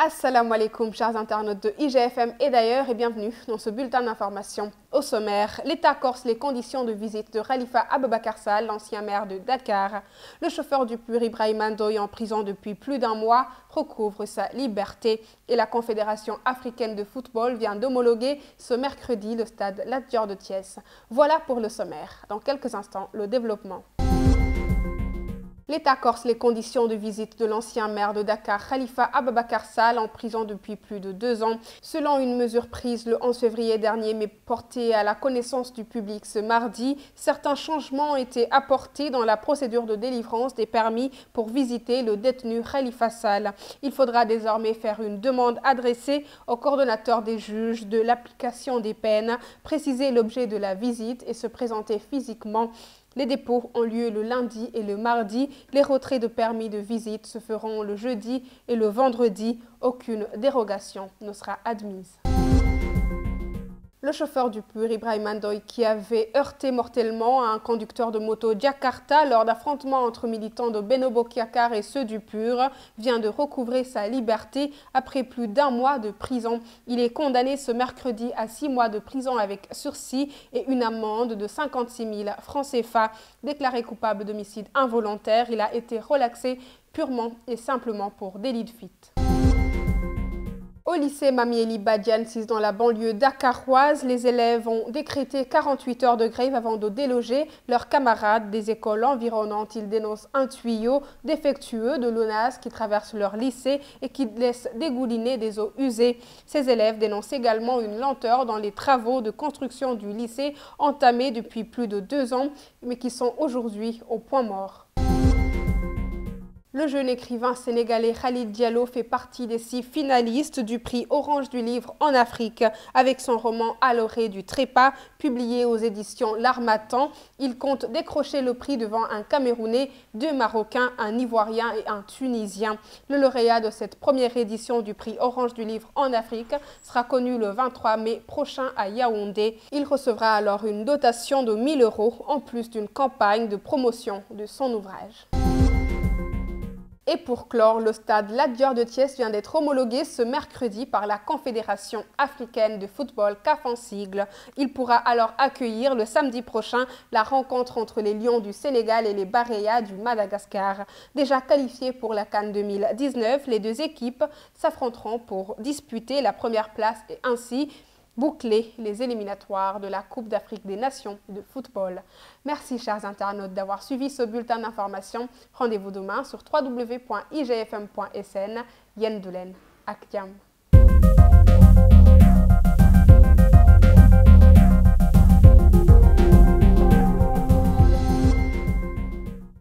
Assalamu alaikum chers internautes de IGFM et d'ailleurs et bienvenue dans ce bulletin d'information. Au sommaire, l'État corse les conditions de visite de Khalifa Ababakar Sall, l'ancien maire de Dakar. Le chauffeur du pur Ibrahima Ndoye en prison depuis plus d'un mois recouvre sa liberté et la Confédération africaine de football vient d'homologuer ce mercredi le stade Lat Dior de Thiès. Voilà pour le sommaire. Dans quelques instants, le développement. L'État corse les conditions de visite de l'ancien maire de Dakar, Khalifa Ababakar Sall, en prison depuis plus de 2 ans. Selon une mesure prise le 11 février dernier, mais portée à la connaissance du public ce mardi, certains changements ont été apportés dans la procédure de délivrance des permis pour visiter le détenu Khalifa Sall. Il faudra désormais faire une demande adressée au coordonnateur des juges de l'application des peines, préciser l'objet de la visite et se présenter physiquement. Les dépôts ont lieu le lundi et le mardi. Les retraits de permis de visite se feront le jeudi et le vendredi. Aucune dérogation ne sera admise. Le chauffeur du pur Ibrahima Ndoye, qui avait heurté mortellement un conducteur de moto Jakarta lors d'affrontements entre militants de Benno Bokk Yakaar et ceux du pur, vient de recouvrer sa liberté après plus d'un mois de prison. Il est condamné ce mercredi à 6 mois de prison avec sursis et une amende de 56 000 francs CFA. Déclaré coupable d'homicide involontaire, il a été relaxé purement et simplement pour délit de fuite. Au lycée Mamieli Badiane 6 dans la banlieue dakaroise, les élèves ont décrété 48 heures de grève avant de déloger leurs camarades des écoles environnantes. Ils dénoncent un tuyau défectueux de l'ONAS qui traverse leur lycée et qui laisse dégouliner des eaux usées. Ces élèves dénoncent également une lenteur dans les travaux de construction du lycée entamés depuis plus de 2 ans, mais qui sont aujourd'hui au point mort. Le jeune écrivain sénégalais Khalid Diallo fait partie des 6 finalistes du prix Orange du livre en Afrique avec son roman À l'orée du trépas, publié aux éditions L'Harmattan. Il compte décrocher le prix devant un Camerounais, 2 Marocains, un Ivoirien et un Tunisien. Le lauréat de cette première édition du prix Orange du livre en Afrique sera connu le 23 mai prochain à Yaoundé. Il recevra alors une dotation de 1 000 € en plus d'une campagne de promotion de son ouvrage. Et pour clore, le stade Lat Dior de Thiès vient d'être homologué ce mercredi par la Confédération africaine de football, CAF en sigle. Il pourra alors accueillir le samedi prochain la rencontre entre les Lions du Sénégal et les Barayas du Madagascar. Déjà qualifiés pour la CAN 2019, les 2 équipes s'affronteront pour disputer la première place et ainsi boucler les éliminatoires de la Coupe d'Afrique des Nations de football. Merci chers internautes d'avoir suivi ce bulletin d'information. Rendez-vous demain sur www.igfm.sn. Yen Doulen, ak jàmm.